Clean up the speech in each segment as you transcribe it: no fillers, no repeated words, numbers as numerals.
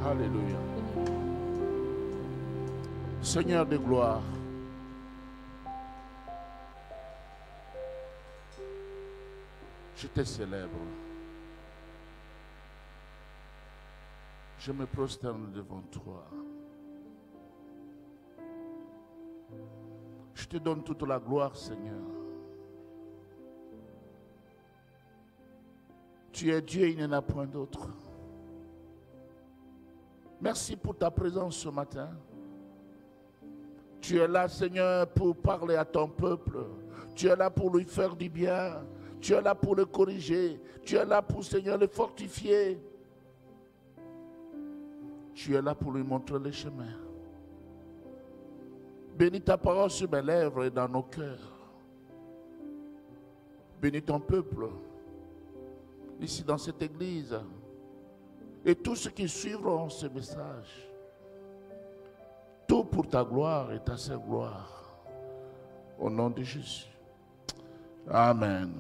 Alléluia. Seigneur de gloire, je te célèbre. Je me prosterne devant toi. Je te donne toute la gloire, Seigneur. Tu es Dieu, il n'y en a point d'autre. Merci pour ta présence ce matin. Tu es là, Seigneur, pour parler à ton peuple. Tu es là pour lui faire du bien. Tu es là pour le corriger. Tu es là pour, Seigneur, le fortifier. Tu es là pour lui montrer le chemin. Bénis ta parole sur mes lèvres et dans nos cœurs. Bénis ton peuple, ici dans cette église, et tous ceux qui suivront ce message. Tout pour ta gloire et ta seule gloire. Au nom de Jésus. Amen.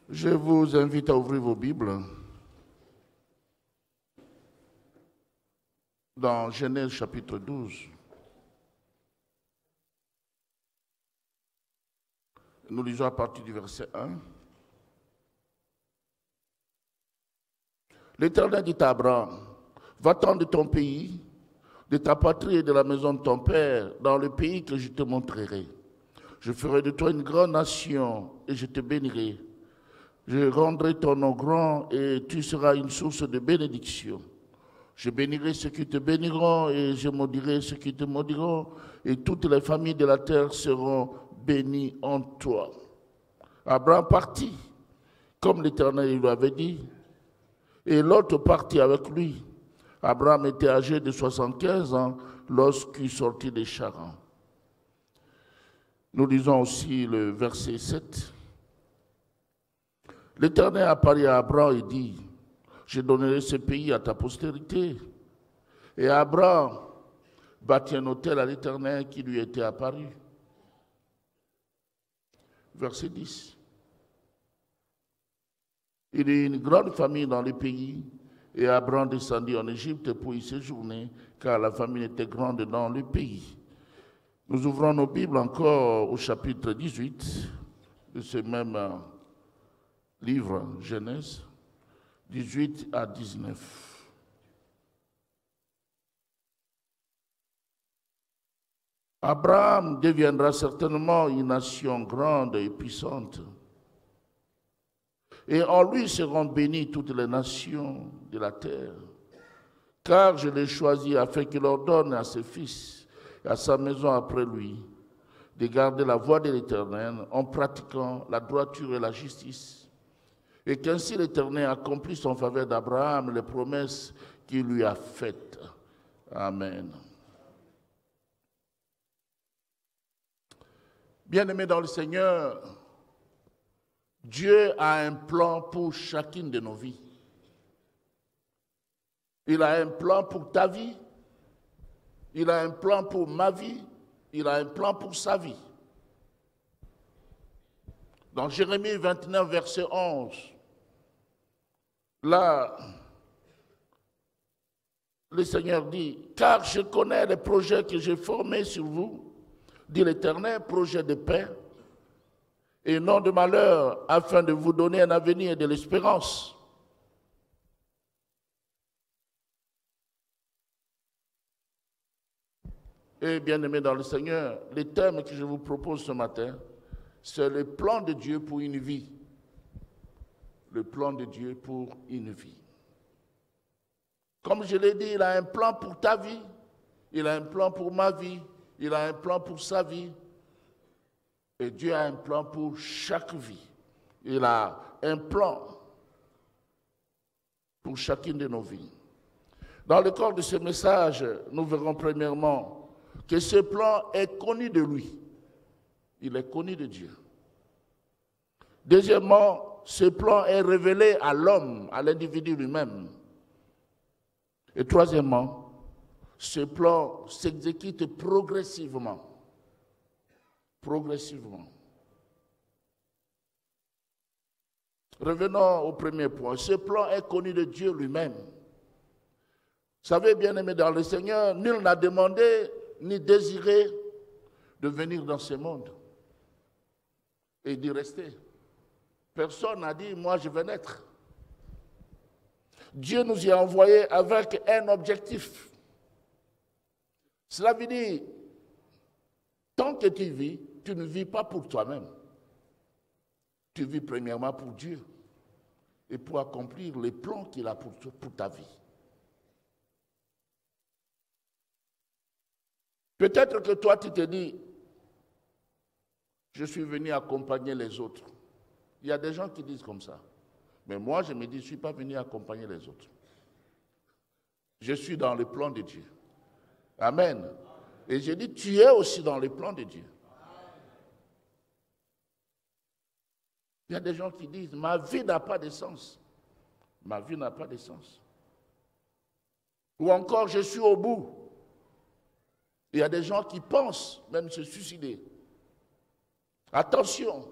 Je vous invite à ouvrir vos Bibles dans Genèse chapitre 12. Nous lisons à partir du verset 1. L'Éternel dit à Abraham, va-t'en de ton pays, de ta patrie et de la maison de ton père, dans le pays que je te montrerai. Je ferai de toi une grande nation et je te bénirai. Je rendrai ton nom grand et tu seras une source de bénédiction. Je bénirai ceux qui te béniront et je maudirai ceux qui te maudiront, et toutes les familles de la terre seront bénies en toi. Abraham partit, comme l'Éternel lui avait dit, et Lot partit avec lui. Abraham était âgé de 75 ans lorsqu'il sortit des Charans. Nous lisons aussi le verset 7. L'Éternel apparut à Abraham et dit, je donnerai ce pays à ta postérité. Et Abraham bâtit un autel à l'Éternel qui lui était apparu. Verset 10. Il y eut une grande famille dans le pays, et Abraham descendit en Égypte pour y séjourner, car la famille était grande dans le pays. Nous ouvrons nos Bibles encore au chapitre 18 de ce même livre, Genèse, 18 à 19. Abraham deviendra certainement une nation grande et puissante. Et en lui seront bénies toutes les nations de la terre. Car je l'ai choisi afin qu'il ordonne à ses fils et à sa maison après lui de garder la voie de l'Éternel en pratiquant la droiture et la justice. Et qu'ainsi l'Éternel accomplisse en faveur d'Abraham les promesses qu'il lui a faites. Amen. Bien-aimés dans le Seigneur, Dieu a un plan pour chacune de nos vies. Il a un plan pour ta vie, il a un plan pour ma vie, il a un plan pour sa vie. Dans Jérémie 29, verset 11, là, le Seigneur dit, « Car je connais les projets que j'ai formés sur vous, dit l'Éternel, projets de paix, et non de malheur, afin de vous donner un avenir et de l'espérance. » Et bien aimé dans le Seigneur, le thème que je vous propose ce matin, c'est le plan de Dieu pour une vie. Le plan de Dieu pour une vie. Comme je l'ai dit, il a un plan pour ta vie, il a un plan pour ma vie, il a un plan pour sa vie. Et Dieu a un plan pour chaque vie. Il a un plan pour chacune de nos vies. Dans le corps de ce message, nous verrons premièrement que ce plan est connu de lui. Il est connu de Dieu. Deuxièmement, ce plan est révélé à l'homme, à l'individu lui-même. Et troisièmement, ce plan s'exécute progressivement. Progressivement. Revenons au premier point. Ce plan est connu de Dieu lui-même. Vous savez, bien-aimés dans le Seigneur, nul n'a demandé ni désiré de venir dans ce monde et d'y rester. Personne n'a dit, moi je vais naître. Dieu nous y a envoyés avec un objectif. Cela veut dire, tant que tu vis, tu ne vis pas pour toi-même. Tu vis premièrement pour Dieu et pour accomplir les plans qu'il a pour ta vie. Peut-être que toi, tu te dis, je suis venu accompagner les autres. Il y a des gens qui disent comme ça. Mais moi, je me dis, je ne suis pas venu accompagner les autres. Je suis dans le plan de Dieu. Amen. Et je dis, tu es aussi dans le plan de Dieu. Il y a des gens qui disent, ma vie n'a pas de sens. Ma vie n'a pas de sens. Ou encore, je suis au bout. Il y a des gens qui pensent même se suicider. Attention.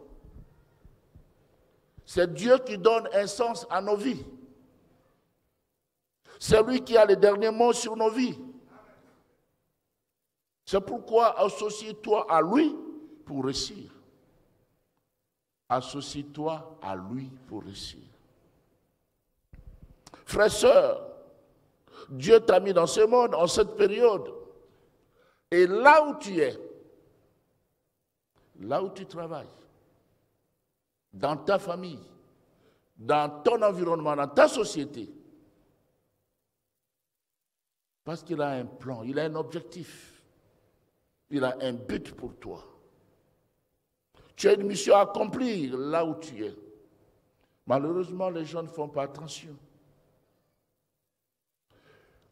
C'est Dieu qui donne un sens à nos vies. C'est lui qui a le dernier mot sur nos vies. C'est pourquoi associe-toi à lui pour réussir. Associe-toi à lui pour réussir. Frères, sœurs, Dieu t'a mis dans ce monde en cette période. Et là où tu es, là où tu travailles, dans ta famille, dans ton environnement, dans ta société, parce qu'il a un plan, il a un objectif, il a un but pour toi. Tu as une mission à accomplir là où tu es. Malheureusement, les gens ne font pas attention.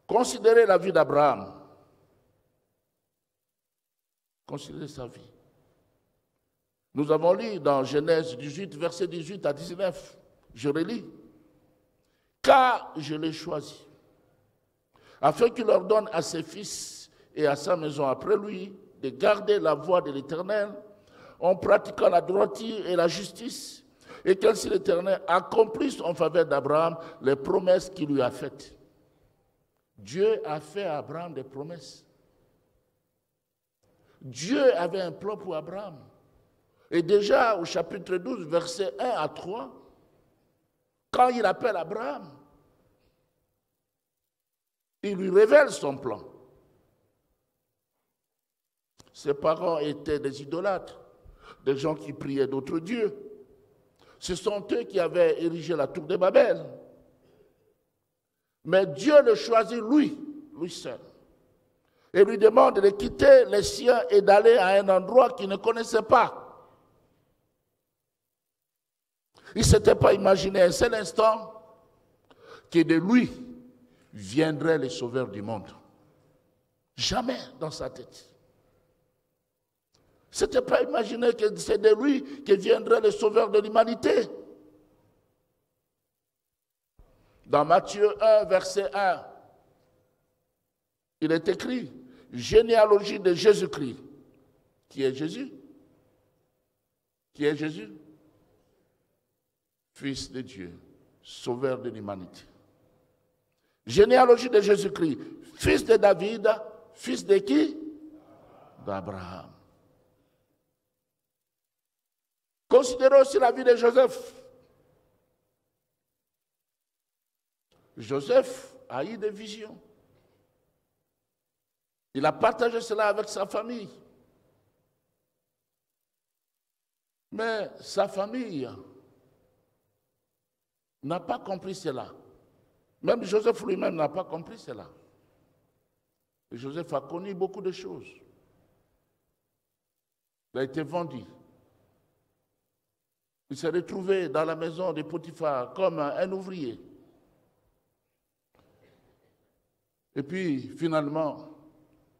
Considérez la vie d'Abraham. Considérez sa vie. Nous avons lu dans Genèse 18, versets 18 à 19. Je relis. Car je l'ai choisi, afin qu'il ordonne à ses fils et à sa maison après lui de garder la voie de l'Éternel en pratiquant la droiture et la justice, et qu'ainsi l'Éternel accomplisse en faveur d'Abraham les promesses qu'il lui a faites. Dieu a fait à Abraham des promesses. Dieu avait un plan pour Abraham. Et déjà au chapitre 12, versets 1 à 3, quand il appelle Abraham, il lui révèle son plan. Ses parents étaient des idolâtres, des gens qui priaient d'autres dieux. Ce sont eux qui avaient érigé la tour de Babel. Mais Dieu le choisit lui seul. Et lui demande de quitter les siens et d'aller à un endroit qu'il ne connaissait pas. Il ne s'était pas imaginé un seul instant que de lui viendrait le sauveur du monde. Jamais dans sa tête. Il ne s'était pas imaginé que c'est de lui que viendrait le sauveur de l'humanité. Dans Matthieu 1, verset 1, il est écrit, généalogie de Jésus-Christ. Qui est Jésus? Qui est Jésus? Fils de Dieu, sauveur de l'humanité. Généalogie de Jésus-Christ, fils de David, fils de qui? D'Abraham. Considérez aussi la vie de Joseph. Joseph a eu des visions. Il a partagé cela avec sa famille. Mais sa famille n'a pas compris cela. Même Joseph lui-même n'a pas compris cela. Et Joseph a connu beaucoup de choses. Il a été vendu. Il s'est retrouvé dans la maison de Potiphar comme un ouvrier. Et puis, finalement,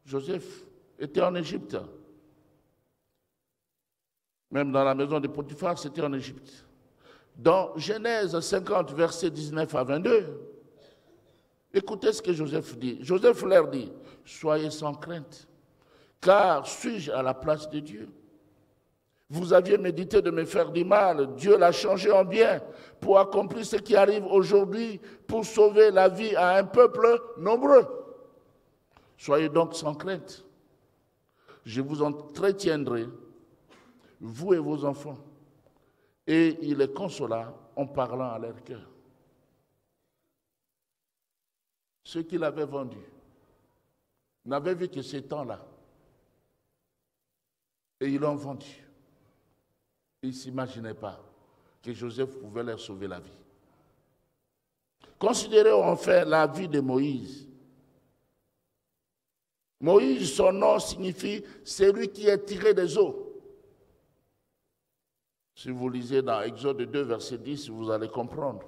Joseph était en Égypte. Même dans la maison de Potiphar, c'était en Égypte. Dans Genèse 50, versets 19 à 22, écoutez ce que Joseph dit. Joseph leur dit, soyez sans crainte, car suis-je à la place de Dieu? Vous aviez médité de me faire du mal. Dieu l'a changé en bien pour accomplir ce qui arrive aujourd'hui, pour sauver la vie à un peuple nombreux. Soyez donc sans crainte. Je vous entretiendrai, vous et vos enfants. Et il les consola en parlant à leur cœur. Ceux qui l'avaient vendu n'avaient vu que ces temps-là. Et ils l'ont vendu. Ils ne s'imaginaient pas que Joseph pouvait leur sauver la vie. Considérez enfin la vie de Moïse. Moïse, son nom signifie « celui qui est tiré des eaux ». Si vous lisez dans Exode 2, verset 10, vous allez comprendre.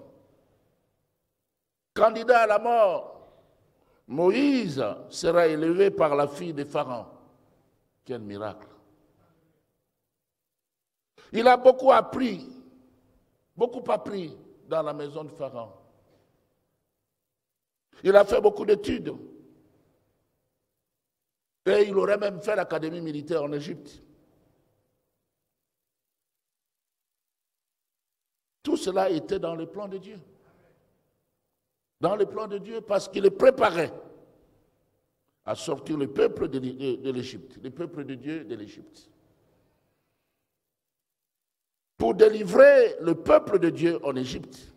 Candidat à la mort, Moïse sera élevé par la fille de Pharaon. Quel miracle! Il a beaucoup appris dans la maison de Pharaon. Il a fait beaucoup d'études. Et il aurait même fait l'académie militaire en Égypte. Tout cela était dans le plan de Dieu. Dans le plan de Dieu, parce qu'il le préparait à sortir le peuple de l'Égypte, le peuple de Dieu de l'Égypte. Pour délivrer le peuple de Dieu en Égypte,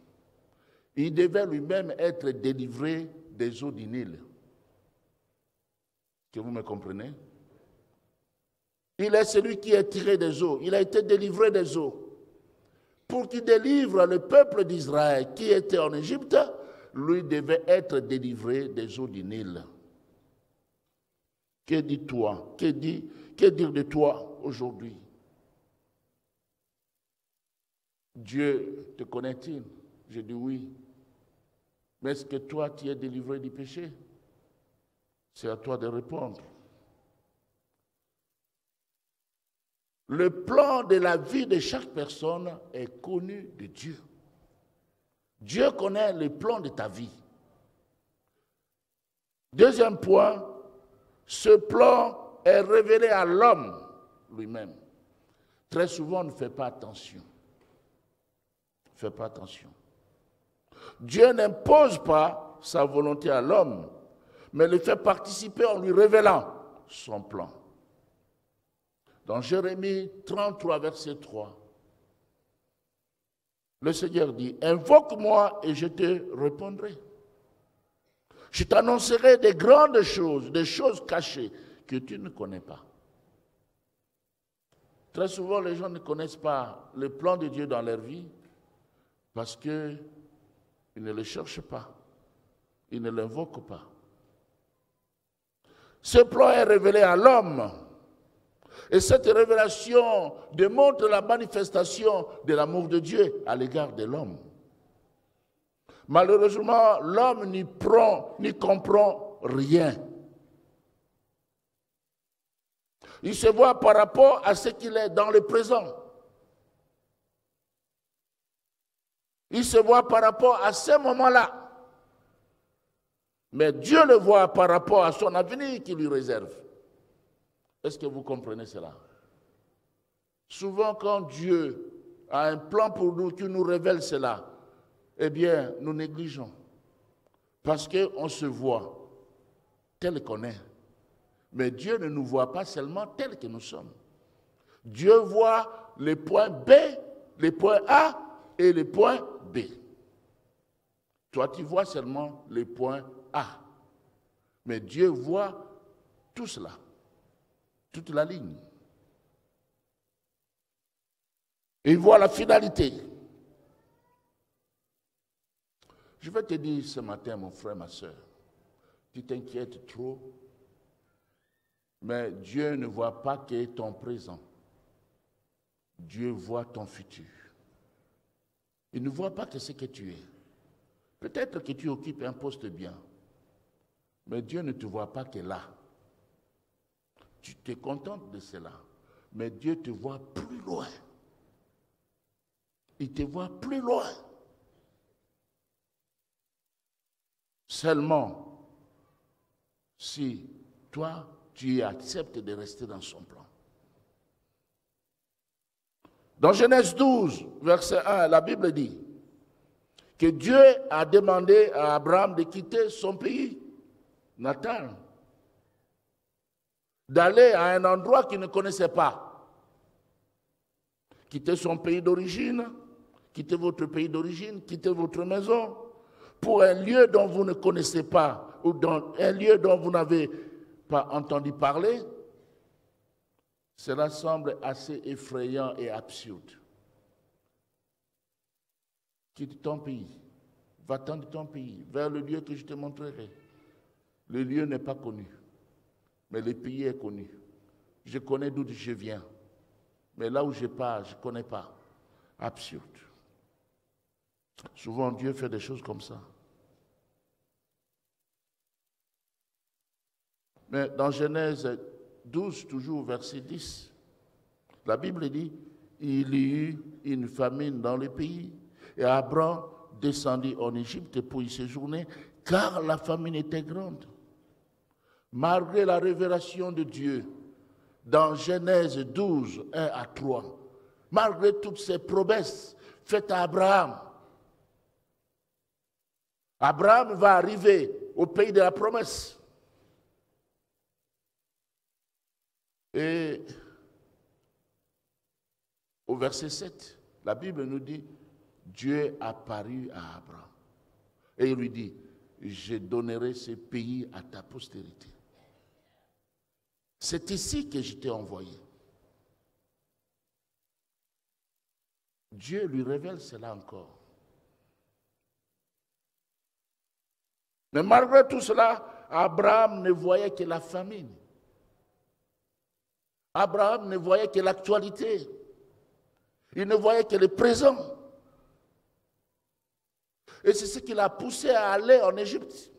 il devait lui-même être délivré des eaux du Nil. Que vous me comprenez? Il est celui qui est tiré des eaux. Il a été délivré des eaux. Pour qu'il délivre le peuple d'Israël qui était en Égypte, lui devait être délivré des eaux du Nil. Que dis-toi? Que dire de toi aujourd'hui? Dieu te connaît-il? Je dis oui. Mais est-ce que toi, tu es délivré du péché? C'est à toi de répondre. Le plan de la vie de chaque personne est connu de Dieu. Dieu connaît le plan de ta vie. Deuxième point, ce plan est révélé à l'homme lui-même. Très souvent, on ne fait pas attention. Fais pas attention. Dieu n'impose pas sa volonté à l'homme, mais le fait participer en lui révélant son plan. Dans Jérémie 33, verset 3, le Seigneur dit, « Invoque-moi et je te répondrai. Je t'annoncerai des grandes choses, des choses cachées que tu ne connais pas. » Très souvent, les gens ne connaissent pas le plan de Dieu dans leur vie, parce qu'ils ne le cherchent pas, ils ne l'invoquent pas. Ce plan est révélé à l'homme. Et cette révélation démontre la manifestation de l'amour de Dieu à l'égard de l'homme. Malheureusement, l'homme n'y comprend rien. Il se voit par rapport à ce qu'il est dans le présent. Il se voit par rapport à ce moment-là. Mais Dieu le voit par rapport à son avenir qu'il lui réserve. Est-ce que vous comprenez cela? Souvent, quand Dieu a un plan pour nous, qui nous révèle cela, eh bien, nous négligeons. Parce qu'on se voit tel qu'on est. Mais Dieu ne nous voit pas seulement tel que nous sommes. Dieu voit les points B, les points A et les points B. Toi, tu vois seulement les points A. Mais Dieu voit tout cela, toute la ligne. Il voit la finalité. Je vais te dire ce matin, mon frère, ma soeur, tu t'inquiètes trop, mais Dieu ne voit pas que ton présent. Dieu voit ton futur. Il ne voit pas que ce que tu es. Peut-être que tu occupes un poste bien, mais Dieu ne te voit pas que là. Tu te contentes de cela, mais Dieu te voit plus loin. Il te voit plus loin. Seulement, si toi, tu acceptes de rester dans son plan. Dans Genèse 12, verset 1, la Bible dit que Dieu a demandé à Abraham de quitter son pays natal, d'aller à un endroit qu'il ne connaissait pas. Quitter son pays d'origine, quitter votre pays d'origine, quitter votre maison, pour un lieu dont vous ne connaissez pas, ou dans un lieu dont vous n'avez pas entendu parler. Cela semble assez effrayant et absurde. Quitte ton pays, va-t'en de ton pays, vers le lieu que je te montrerai. Le lieu n'est pas connu, mais le pays est connu. Je connais d'où je viens, mais là où je pars, je ne connais pas. Absurde. Souvent, Dieu fait des choses comme ça. Mais dans Genèse 12, toujours verset 10, la Bible dit, il y eut une famine dans le pays, et Abraham descendit en Égypte pour y séjourner, car la famine était grande. Malgré la révélation de Dieu, dans Genèse 12, 1 à 3, malgré toutes ces promesses faites à Abraham, Abraham va arriver au pays de la promesse. Et au verset 7, la Bible nous dit, Dieu apparut à Abraham. Et il lui dit, je donnerai ce pays à ta postérité. C'est ici que je t'ai envoyé. Dieu lui révèle cela encore. Mais malgré tout cela, Abraham ne voyait que la famine. Abraham ne voyait que l'actualité. Il ne voyait que le présent. Et c'est ce qui l'a poussé à aller en Égypte.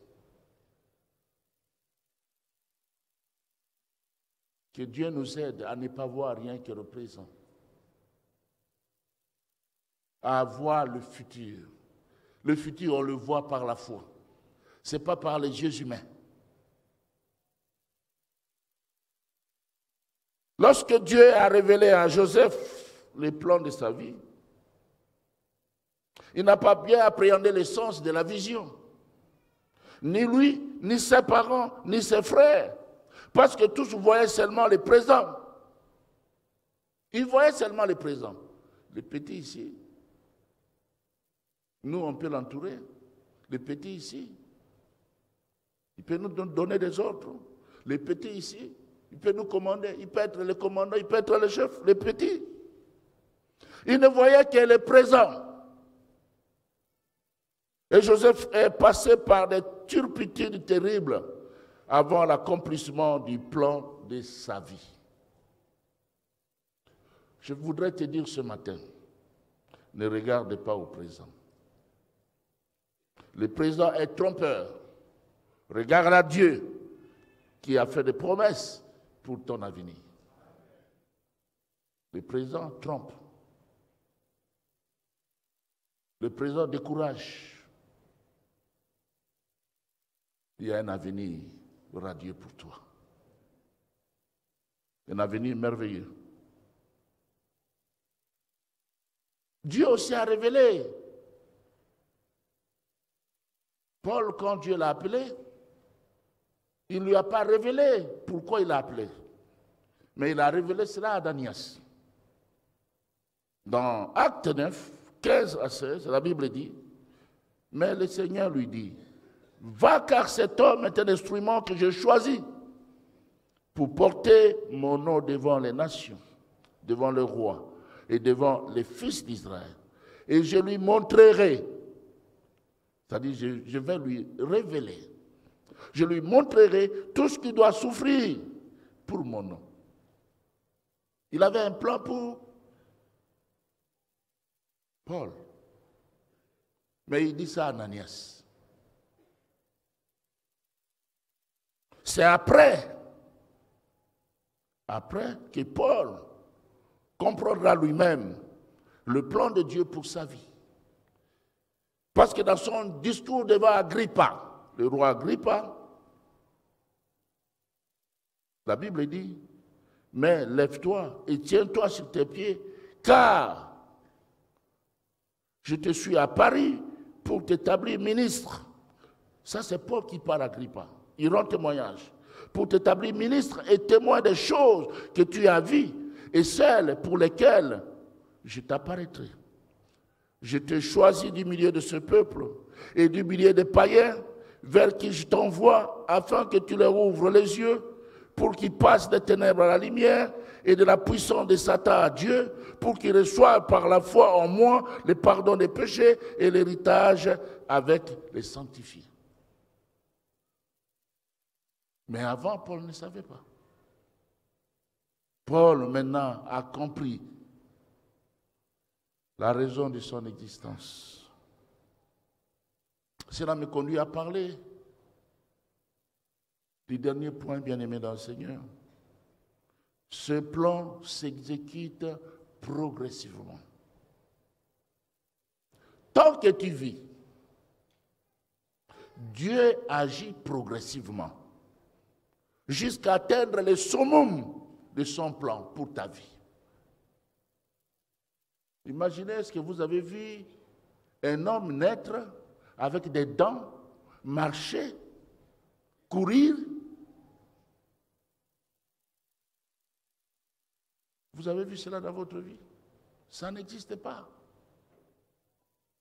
Que Dieu nous aide à ne pas voir rien que le présent. À voir le futur. Le futur, on le voit par la foi. Ce n'est pas par les yeux humains. Lorsque Dieu a révélé à Joseph les plans de sa vie, il n'a pas bien appréhendé le sens de la vision. Ni lui, ni ses parents, ni ses frères. Parce que tous voyaient seulement le présent. Ils voyaient seulement le présent. Le petit ici, nous on peut l'entourer. Le petit ici, il peut nous donner des ordres. Le petit ici, il peut nous commander. Il peut être le commandant, il peut être le chef. Le petit, il ne voyait que le présent. Et Joseph est passé par des turpitudes terribles avant l'accomplissement du plan de sa vie. Je voudrais te dire ce matin, ne regarde pas au présent. Le présent est trompeur. Regarde à Dieu qui a fait des promesses pour ton avenir. Le présent trompe. Le présent décourage. Il y a un avenir radieux pour toi. Un avenir merveilleux. Dieu aussi a révélé. Paul, quand Dieu l'a appelé, il ne lui a pas révélé pourquoi il l'a appelé. Mais il a révélé cela à Ananias. Dans Acte 9, 15 à 16, la Bible dit, mais le Seigneur lui dit, va car cet homme est un instrument que j'ai choisi pour porter mon nom devant les nations, devant le roi et devant les fils d'Israël. Et je lui montrerai, c'est-à-dire je vais lui révéler, je lui montrerai tout ce qu'il doit souffrir pour mon nom. Il avait un plan pour Paul. Mais il dit ça à Ananias. C'est après que Paul comprendra lui-même le plan de Dieu pour sa vie. Parce que dans son discours devant Agrippa, le roi Agrippa, la Bible dit, mais lève-toi et tiens-toi sur tes pieds, car je te suis à Paris pour t'établir ministre. Ça, c'est Paul qui parle à Agrippa. Il rend témoignage. Pour t'établir ministre et témoin des choses que tu as vues et celles pour lesquelles je t'apparaîtrai. Je t'ai choisi du milieu de ce peuple et du milieu des païens vers qui je t'envoie afin que tu leur ouvres les yeux pour qu'ils passent des ténèbres à la lumière et de la puissance de Satan à Dieu, pour qu'ils reçoivent par la foi en moi le pardon des péchés et l'héritage avec les sanctifiés. Mais avant, Paul ne savait pas. Paul, maintenant, a compris la raison de son existence. Cela me conduit à parler du dernier point, bien-aimé dans le Seigneur. Ce plan s'exécute progressivement. Tant que tu vis, Dieu agit progressivement jusqu'à atteindre le summum de son plan pour ta vie. Imaginez, est-ce que vous avez vu un homme naître avec des dents, marcher, courir? Vous avez vu cela dans votre vie? Ça n'existe pas.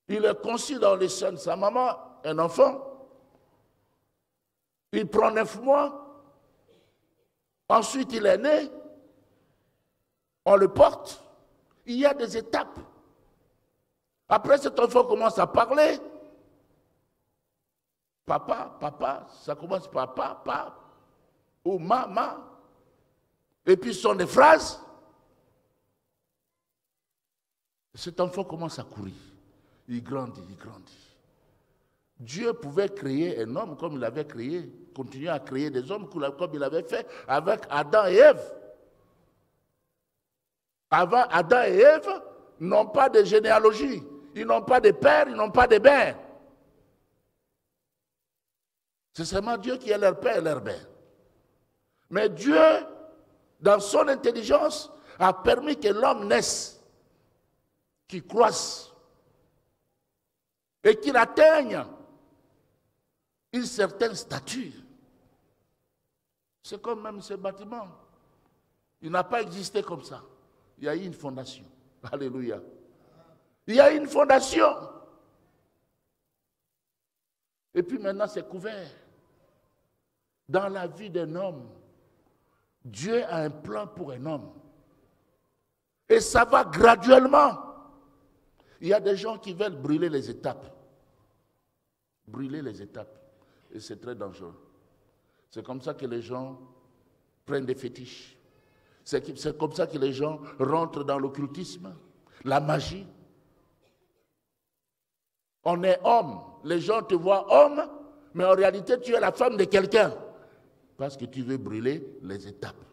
Il est conçu dans les seins de sa maman, un enfant. Il prend 9 mois. Ensuite, il est né. On le porte. Il y a des étapes. Après, cet enfant commence à parler. Papa, papa, ça commence par papa ou maman. Et puis, ce sont des phrases. Cet enfant commence à courir. Il grandit, il grandit. Dieu pouvait créer un homme comme il avait créé, continuer à créer des hommes comme il avait fait avec Adam et Ève. Avant, Adam et Ève n'ont pas de généalogie. Ils n'ont pas de père, ils n'ont pas de mère. C'est seulement Dieu qui est leur père et leur mère. Mais Dieu, dans son intelligence, a permis que l'homme naisse, qu'il croisse et qu'il atteigne une certaine stature. C'est comme même ce bâtiment. Il n'a pas existé comme ça. Il y a eu une fondation. Alléluia. Il y a eu une fondation. Et puis maintenant, c'est couvert. Dans la vie d'un homme, Dieu a un plan pour un homme. Et ça va graduellement. Il y a des gens qui veulent brûler les étapes. Brûler les étapes. Et c'est très dangereux. C'est comme ça que les gens prennent des fétiches. C'est comme ça que les gens rentrent dans l'occultisme, la magie. On est homme. Les gens te voient homme, mais en réalité, tu es la femme de quelqu'un. Parce que tu veux brûler les étapes.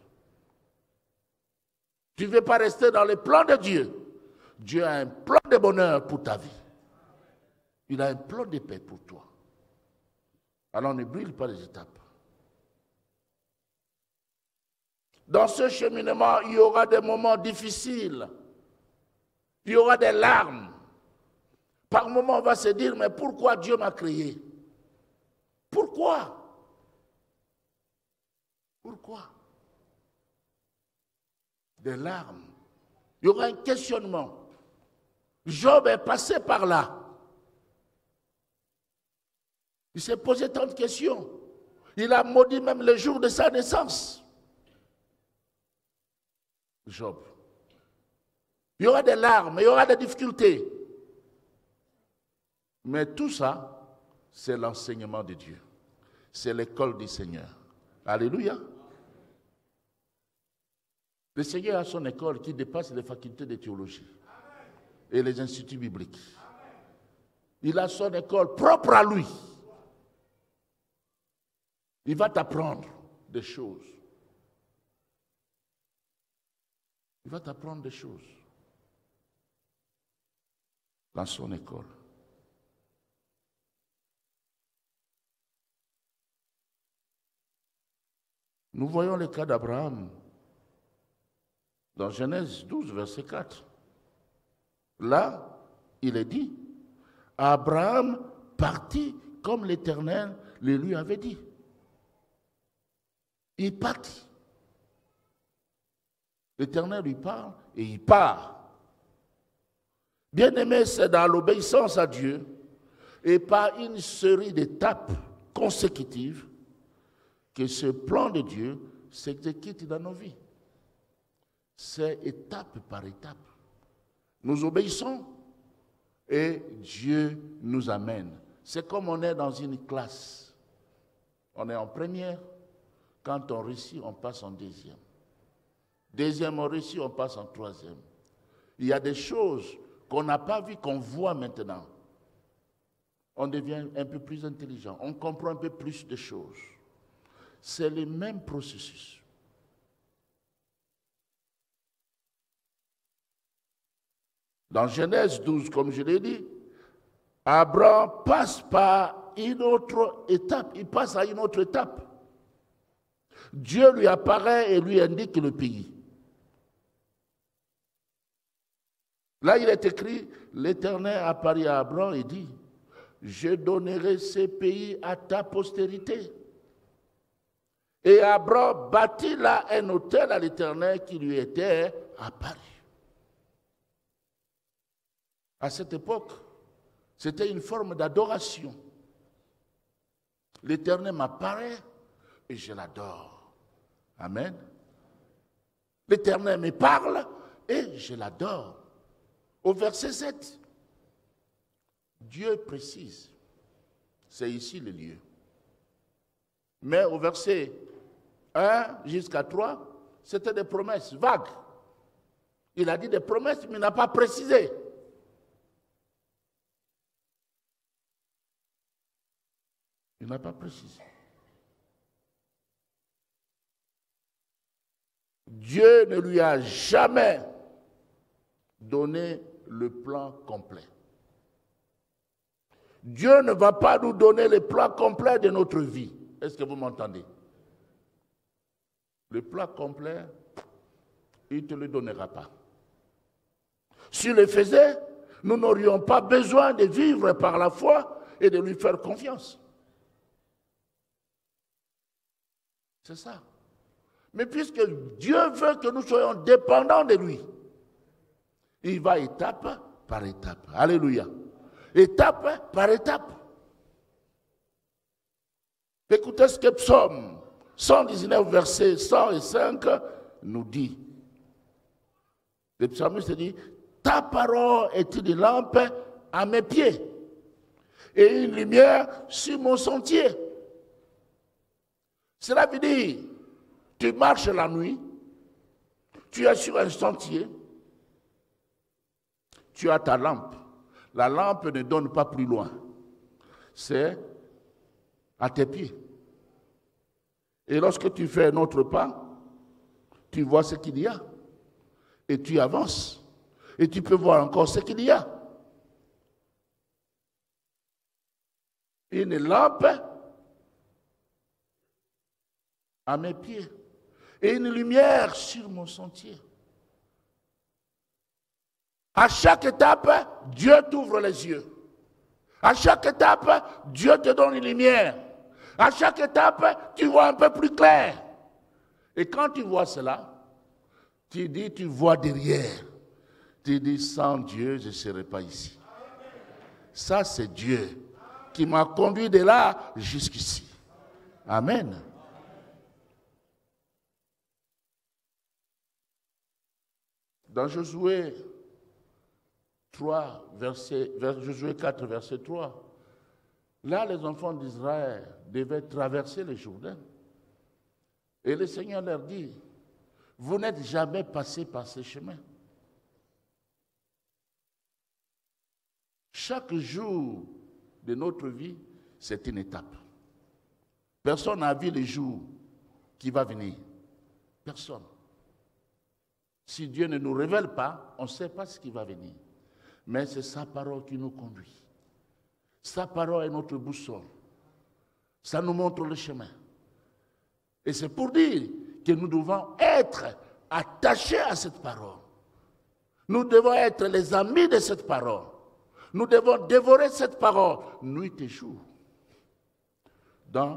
Tu ne veux pas rester dans le plan de Dieu. Dieu a un plan de bonheur pour ta vie. Il a un plan de paix pour toi. Alors ne brûle pas les étapes. Dans ce cheminement, il y aura des moments difficiles. Il y aura des larmes. Par moments, on va se dire, mais pourquoi Dieu m'a créé? Pourquoi? Pourquoi? Des larmes. Il y aura un questionnement. Job est passé par là. Il s'est posé tant de questions. Il a maudit même le jour de sa naissance. Job. Il y aura des larmes, il y aura des difficultés. Mais tout ça, c'est l'enseignement de Dieu. C'est l'école du Seigneur. Alléluia. Le Seigneur a son école qui dépasse les facultés de théologie et les instituts bibliques. Il a son école propre à lui. Il va t'apprendre des choses. Il va t'apprendre des choses dans son école. Nous voyons le cas d'Abraham dans Genèse 12, verset 4. Là, il est dit, Abraham partit comme l'Éternel le lui avait dit. Il partit. L'Éternel lui parle et il part. Bien-aimé, c'est dans l'obéissance à Dieu et par une série d'étapes consécutives que ce plan de Dieu s'exécute dans nos vies. C'est étape par étape. Nous obéissons et Dieu nous amène. C'est comme on est dans une classe. On est en première. Quand on réussit, on passe en deuxième. Deuxième, on réussit, on passe en troisième. Il y a des choses qu'on n'a pas vues, qu'on voit maintenant. On devient un peu plus intelligent. On comprend un peu plus de choses. C'est le même processus. Dans Genèse 12, comme je l'ai dit, Abraham passe par une autre étape. Il passe à une autre étape. Dieu lui apparaît et lui indique le pays. Là, il est écrit, l'Éternel apparaît à Abraham et dit, je donnerai ces pays à ta postérité. Et Abraham bâtit là un autel à l'Éternel qui lui était apparu. À cette époque, c'était une forme d'adoration. L'Éternel m'apparaît et je l'adore. Amen. L'Éternel me parle et je l'adore. Au verset 7, Dieu précise, c'est ici le lieu. Mais au verset 1 jusqu'à 3, c'était des promesses vagues. Il a dit des promesses, mais il n'a pas précisé. Il n'a pas précisé. Dieu ne lui a jamais donné le plan complet. Dieu ne va pas nous donner le plan complet de notre vie. Est-ce que vous m'entendez? Le plan complet, il ne te le donnera pas. S'il le faisait, nous n'aurions pas besoin de vivre par la foi et de lui faire confiance. C'est ça. Mais puisque Dieu veut que nous soyons dépendants de lui, il va étape par étape. Alléluia. Étape par étape. Écoutez ce que Psaume 119, verset 105 nous dit. Le psalmiste dit, ta parole est une lampe à mes pieds et une lumière sur mon sentier. Cela veut dire, tu marches la nuit, tu es sur un sentier, tu as ta lampe. La lampe ne donne pas plus loin. C'est à tes pieds. Et lorsque tu fais un autre pas, tu vois ce qu'il y a. Et tu avances. Et tu peux voir encore ce qu'il y a. Une lampe à mes pieds et une lumière sur mon sentier. À chaque étape, Dieu t'ouvre les yeux. À chaque étape, Dieu te donne une lumière. À chaque étape, tu vois un peu plus clair. Et quand tu vois cela, tu dis, tu vois derrière. Tu dis, sans Dieu, je ne serais pas ici. Ça, c'est Dieu qui m'a conduit de là jusqu'ici. Amen. Dans Josué 4, verset 3, là, les enfants d'Israël devaient traverser le Jourdain. Et le Seigneur leur dit, vous n'êtes jamais passé par ce chemin. Chaque jour de notre vie, c'est une étape. Personne n'a vu le jour qui va venir. Personne. Si Dieu ne nous révèle pas, on ne sait pas ce qui va venir. Mais c'est sa parole qui nous conduit. Sa parole est notre boussole. Ça nous montre le chemin. Et c'est pour dire que nous devons être attachés à cette parole. Nous devons être les amis de cette parole. Nous devons dévorer cette parole nuit et jour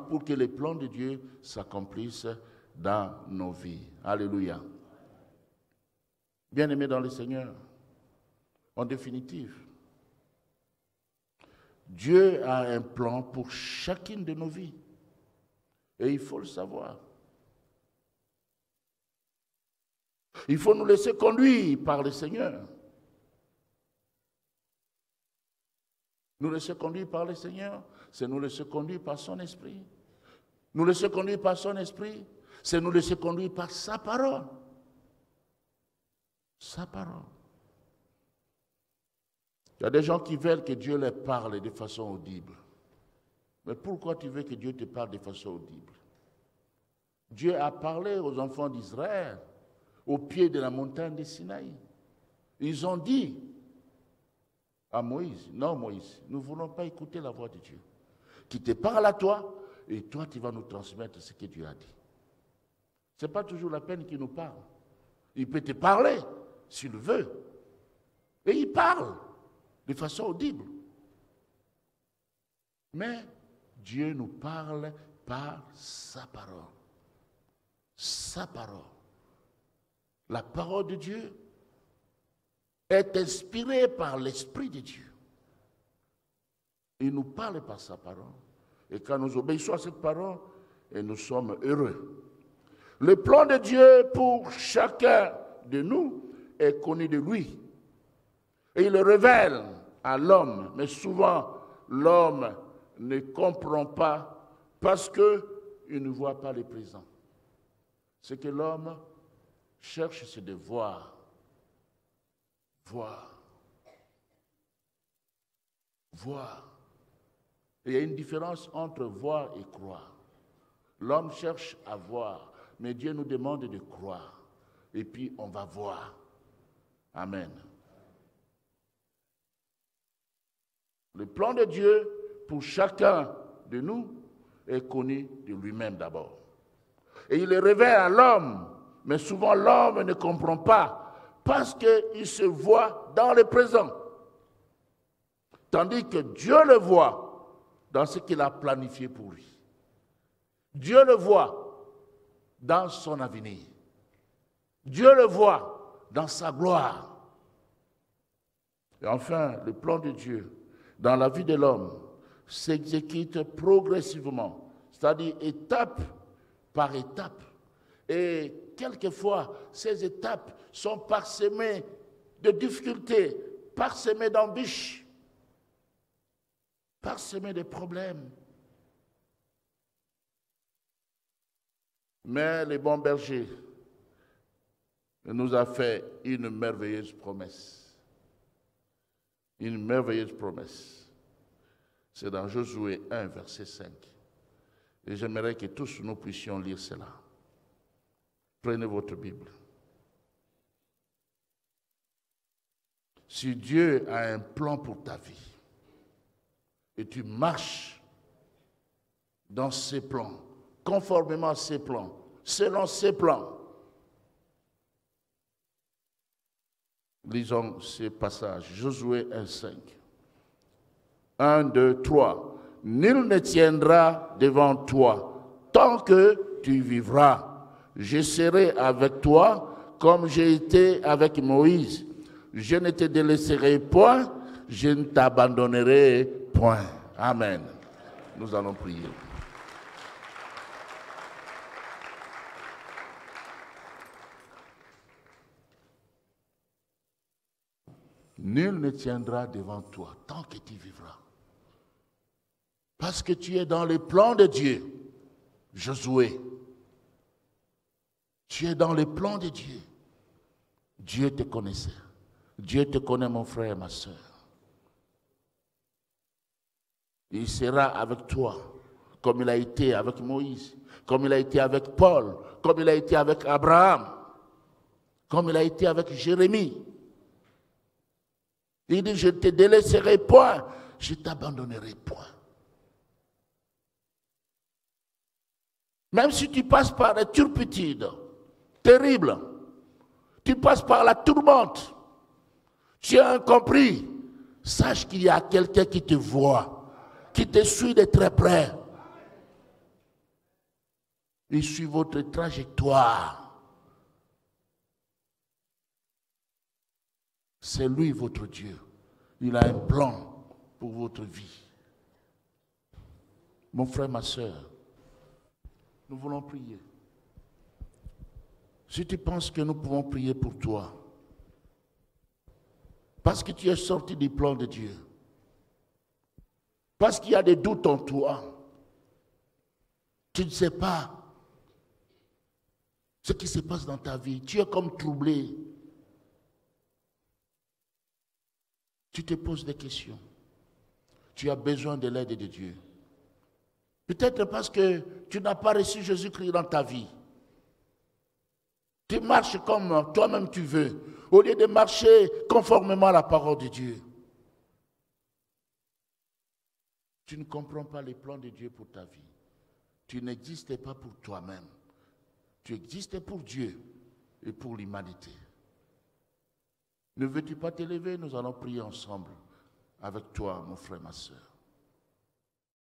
pour que les plans de Dieu s'accomplissent dans nos vies. Alléluia. Bien-aimés dans le Seigneur, en définitive, Dieu a un plan pour chacune de nos vies. Et il faut le savoir. Il faut nous laisser conduire par le Seigneur. Nous laisser conduire par le Seigneur, c'est nous laisser conduire par son esprit. Nous laisser conduire par son esprit, c'est nous laisser conduire par sa parole. Sa parole. Il y a des gens qui veulent que Dieu leur parle de façon audible. Mais pourquoi tu veux que Dieu te parle de façon audible? Dieu a parlé aux enfants d'Israël au pied de la montagne de Sinaï. Ils ont dit à Moïse, non Moïse, nous ne voulons pas écouter la voix de Dieu, qui te parle à toi, et toi tu vas nous transmettre ce que Dieu a dit. Ce n'est pas toujours la peine qu'il nous parle. Il peut te parler, s'il veut, et il parle de façon audible. Mais Dieu nous parle par sa parole. Sa parole. La parole de Dieu est inspirée par l'Esprit de Dieu. Il nous parle par sa parole. Et quand nous obéissons à cette parole, et nous sommes heureux. Le plan de Dieu pour chacun de nous est connu de lui. Et il le révèle à l'homme. Mais souvent, l'homme ne comprend pas parce qu'il ne voit pas le présent. Ce que l'homme cherche, c'est de voir. Voir. Voir. Et il y a une différence entre voir et croire. L'homme cherche à voir, mais Dieu nous demande de croire. Et puis on va voir. Amen. Le plan de Dieu pour chacun de nous est connu de lui-même d'abord. Et il le révèle à l'homme, mais souvent l'homme ne comprend pas parce qu'il se voit dans le présent. Tandis que Dieu le voit dans ce qu'il a planifié pour lui. Dieu le voit dans son avenir. Dieu le voit dans sa gloire. Et enfin, le plan de Dieu dans la vie de l'homme s'exécute progressivement, c'est-à-dire étape par étape. Et quelquefois, ces étapes sont parsemées de difficultés, parsemées d'embûches, parsemées de problèmes. Mais le bon berger nous a fait une merveilleuse promesse. Une merveilleuse promesse. C'est dans Josué 1, verset 5. Et j'aimerais que tous nous puissions lire cela. Prenez votre Bible. Si Dieu a un plan pour ta vie, et tu marches dans ses plans, conformément à ses plans, selon ses plans, lisons ces passages. Josué 1, 5. 1, 2, 3. Nul ne tiendra devant toi tant que tu vivras. Je serai avec toi comme j'ai été avec Moïse. Je ne te délaisserai point, je ne t'abandonnerai point. Amen. Nous allons prier. Nul ne tiendra devant toi tant que tu vivras. Parce que tu es dans les plans de Dieu, Josué. Tu es dans les plans de Dieu. Dieu te connaissait. Dieu te connaît, mon frère et ma soeur. Il sera avec toi, comme il a été avec Moïse, comme il a été avec Paul, comme il a été avec Abraham, comme il a été avec Jérémie. Il dit, je ne te délaisserai point, je ne t'abandonnerai point. Même si tu passes par des turpitudes terribles, tu passes par la tourmente, Tu as incompris. Sache qu'il y a quelqu'un qui te voit, qui te suit de très près. Il suit votre trajectoire. C'est lui votre Dieu. Il a un plan pour votre vie. Mon frère, ma soeur, nous voulons prier. Si tu penses que nous pouvons prier pour toi, parce que tu es sorti du plan de Dieu, parce qu'il y a des doutes en toi, tu ne sais pas ce qui se passe dans ta vie, tu es comme troublé, tu te poses des questions, tu as besoin de l'aide de Dieu. Peut-être parce que tu n'as pas reçu Jésus-Christ dans ta vie. Tu marches comme toi-même tu veux, au lieu de marcher conformément à la parole de Dieu. Tu ne comprends pas les plans de Dieu pour ta vie. Tu n'existais pas pour toi-même. Tu existais pour Dieu et pour l'humanité. Ne veux-tu pas t'élever? Nous allons prier ensemble avec toi, mon frère, ma soeur.